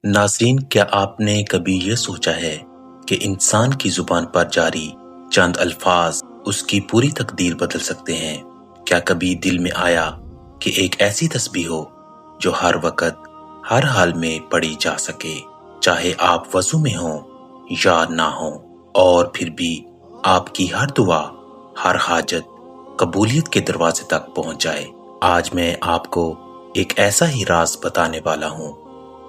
नाज़रीन, क्या आपने कभी ये सोचा है कि इंसान की ज़ुबान पर जारी चंद अल्फाज उसकी पूरी तकदीर बदल सकते हैं? क्या कभी दिल में आया कि एक ऐसी तस्बीह हो जो हर वक्त, हर हाल में पढ़ी जा सके, चाहे आप वज़ू में हों या ना हों, और फिर भी आपकी हर दुआ, हर हाजत कबूलियत के दरवाजे तक पहुंच जाए? आज मैं आपको एक ऐसा ही राज बताने वाला हूं,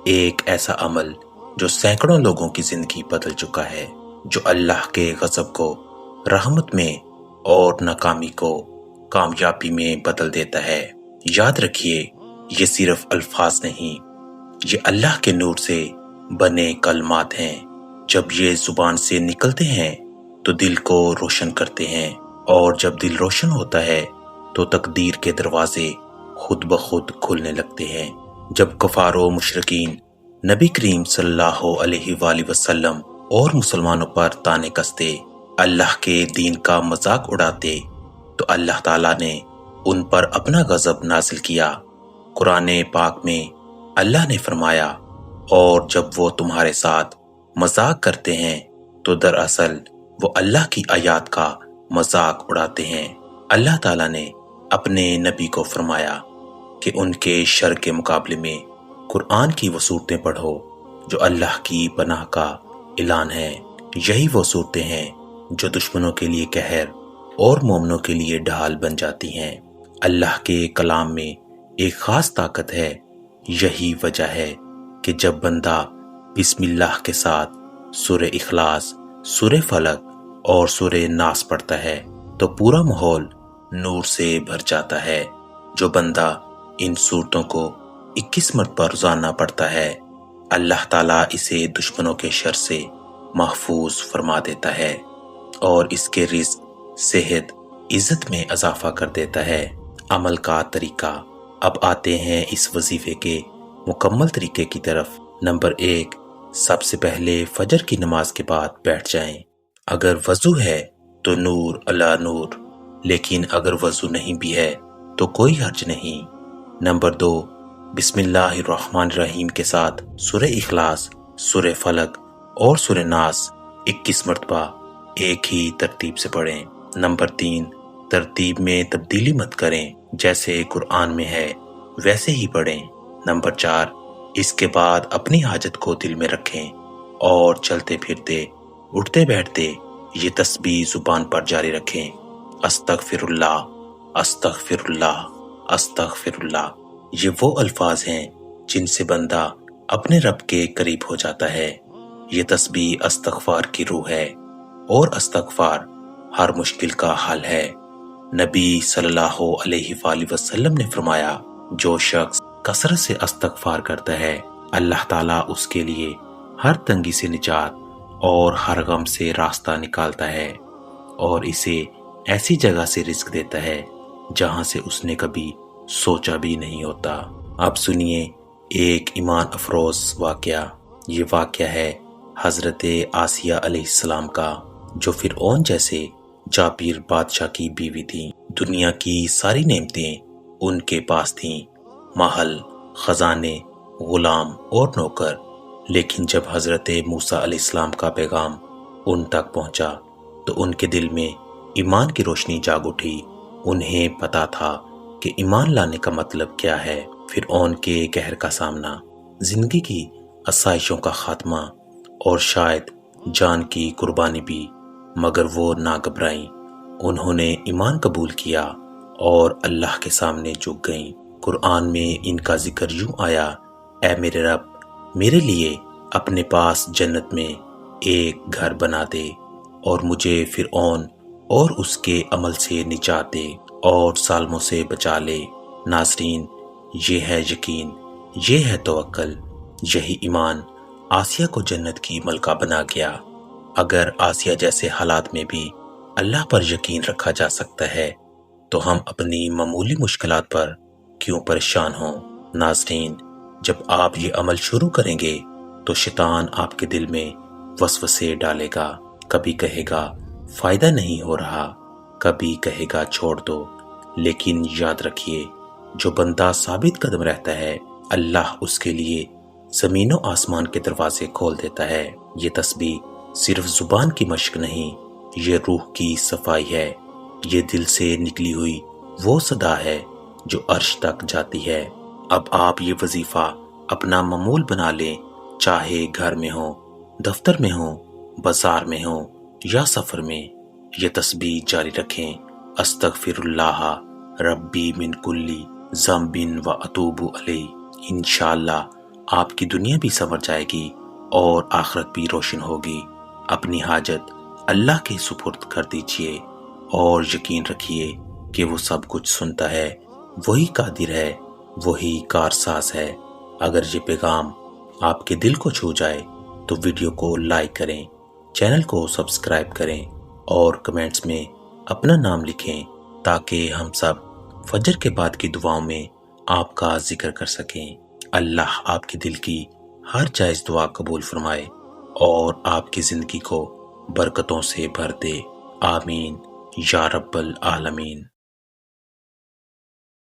एक ऐसा अमल जो सैकड़ों लोगों की जिंदगी बदल चुका है, जो अल्लाह के गज़ब को रहमत में और नाकामी को कामयाबी में बदल देता है। याद रखिए, ये सिर्फ अल्फाज नहीं, ये अल्लाह के नूर से बने कलमात हैं। जब ये जुबान से निकलते हैं तो दिल को रोशन करते हैं, और जब दिल रोशन होता है तो तकदीर के दरवाजे खुद ब खुद खुलने लगते हैं। जब कफारो मुशरिकीन नबी करीम सल्लल्लाहु अलैहि वसल्लम और मुसलमानों पर ताने कसते, अल्लाह के दीन का मजाक उड़ाते, तो अल्लाह ताला ने उन पर अपना गजब नाजिल किया। कुरान पाक में अल्लाह ने फरमाया, और जब वो तुम्हारे साथ मजाक करते हैं तो दरअसल वो अल्लाह की आयत का मजाक उड़ाते हैं। अल्लाह ताला ने अपने नबी को फरमाया कि उनके शर के मुकाबले में कुरान की वो सूरतें पढ़ो जो अल्लाह की पनाह का ऐलान है। यही वो सूरतें हैं जो दुश्मनों के लिए कहर और मोमनों के लिए ढाल बन जाती हैं। अल्लाह के कलाम में एक खास ताकत है। यही वजह है कि जब बंदा बिस्मिल्लाह के साथ सूरे इखलास, सूरे फलक और सूरे नास पढ़ता है तो पूरा माहौल नूर से भर जाता है। जो बंदा इन सूरतों को 21 मरतबा रोजाना पढ़ता है, अल्लाह ताला इसे दुश्मनों के शर से महफूज फरमा देता है और इसके रिज़्क, सेहत, इज्जत में इजाफा कर देता है। अमल का तरीका। अब आते हैं इस वजीफे के मुकम्मल तरीके की तरफ। नंबर 1, सबसे पहले फजर की नमाज के बाद बैठ जाएं। अगर वजू है तो नूर अला नूर, लेकिन अगर वजू नहीं भी है तो कोई हर्ज नहीं। नंबर 2, बिस्मिल्लाहिर्रहमानिर्रहीम के साथ सूरे इखलास, सूरे फलक और सूरे नास 21 मरतबा एक ही तरतीब से पढ़ें। नंबर 3, तरतीब में तब्दीली मत करें, जैसे कुरान में है वैसे ही पढ़ें। नंबर 4, इसके बाद अपनी हाजत को दिल में रखें और चलते फिरते, उठते बैठते ये तस्बीह जुबान पर जारी रखें। अस्तगफिरुल्लाह, अस्तगफिरुल्लाह, अस्तगफिरुल्लाह। ये वो अल्फाज हैं जिनसे बंदा अपने रब के करीब हो जाता है। ये तस्बीह अस्तगफार की रूह है और अस्तगफार हर मुश्किल का हल है। नबी सल्लल्लाहु अलैहि वसल्लम ने फरमाया, जो शख्स कसरत से अस्तगफार करता है, अल्लाह ताला उसके लिए हर तंगी से निजात और हर गम से रास्ता निकालता है और इसे ऐसी जगह से रिस्क देता है जहां से उसने कभी सोचा भी नहीं होता। अब सुनिए एक ईमान अफरोज वाकया। ये वाकया है हजरत आसिया अलैहिस्सलाम का, जो फिरौन जैसे जाबिर बादशाह की बीवी थी। दुनिया की सारी नेमतें उनके पास थीं, महल, खजाने, गुलाम और नौकर। लेकिन जब हजरत मूसा अलैहिस्सलाम का पैगाम उन तक पहुंचा तो उनके दिल में ईमान की रोशनी जाग उठी। उन्हें पता था कि ईमान लाने का मतलब क्या है। फिरौन के कहर का सामना, जिंदगी की आसाइशों का खात्मा और शायद जान की कुर्बानी भी, मगर वो ना घबराईं। उन्होंने ईमान कबूल किया और अल्लाह के सामने झुक गईं। कुरान में इनका जिक्र यूं आया, ऐ मेरे रब, मेरे लिए अपने पास जन्नत में एक घर बना दे और मुझे फिरौन और उसके अमल से निजात दे और सालमों से बचा ले। नाज़रीन, ये है यकीन, ये है तवक्कल, यही ईमान आसिया को जन्नत की मलका बना गया। अगर आसिया जैसे हालात में भी अल्लाह पर यकीन रखा जा सकता है तो हम अपनी मामूली मुश्किलात पर क्यों परेशान हों। नाज़रीन, जब आप ये अमल शुरू करेंगे तो शैतान आपके दिल में वसवसे डालेगा। कभी कहेगा फायदा नहीं हो रहा, कभी कहेगा छोड़ दो, लेकिन याद रखिए, जो बंदा साबित कदम रहता है, अल्लाह उसके लिए زمین و آسمان کے دروازے کھول دیتا ہے۔ یہ تسبیح صرف زبان کی مشق نہیں، یہ روح کی صفائی ہے۔ یہ دل سے نکلی ہوئی وہ صدا ہے جو عرش تک جاتی ہے۔ اب آپ یہ وظیفہ اپنا معمول بنا لیں، چاہے گھر میں ہو، دفتر میں ہو، بازار میں ہو یا سفر میں۔ یہ تسبیح جاری رکھیں، استغفر اللہ ربی من کلی ذنب و اتوب علیہ۔ انشاءاللہ آپ کی دنیا بھی سنور جائے گی اور آخرت بھی روشن ہوگی۔ اپنی حاجت اللہ کے سپرد کر دیجئے اور یقین رکھیے کہ وہ سب کچھ سنتا ہے، وہی قادر ہے، وہی کارساز ہے۔ اگر یہ پیغام آپ کے دل کو چھو جائے تو ویڈیو کو لائک کریں، چینل کو سبسکرائب کریں اور کمنٹس میں اپنا نام لکھیں تاکہ ہم سب فجر کے بعد کی دعاؤں میں آپ کا ذکر کر سکیں۔ اللہ آپ کی دل کی ہر جائز دعا قبول فرمائے اور آپ کی زندگی کو برکتوں سے بھر دے۔ آمین یا رب العالمین۔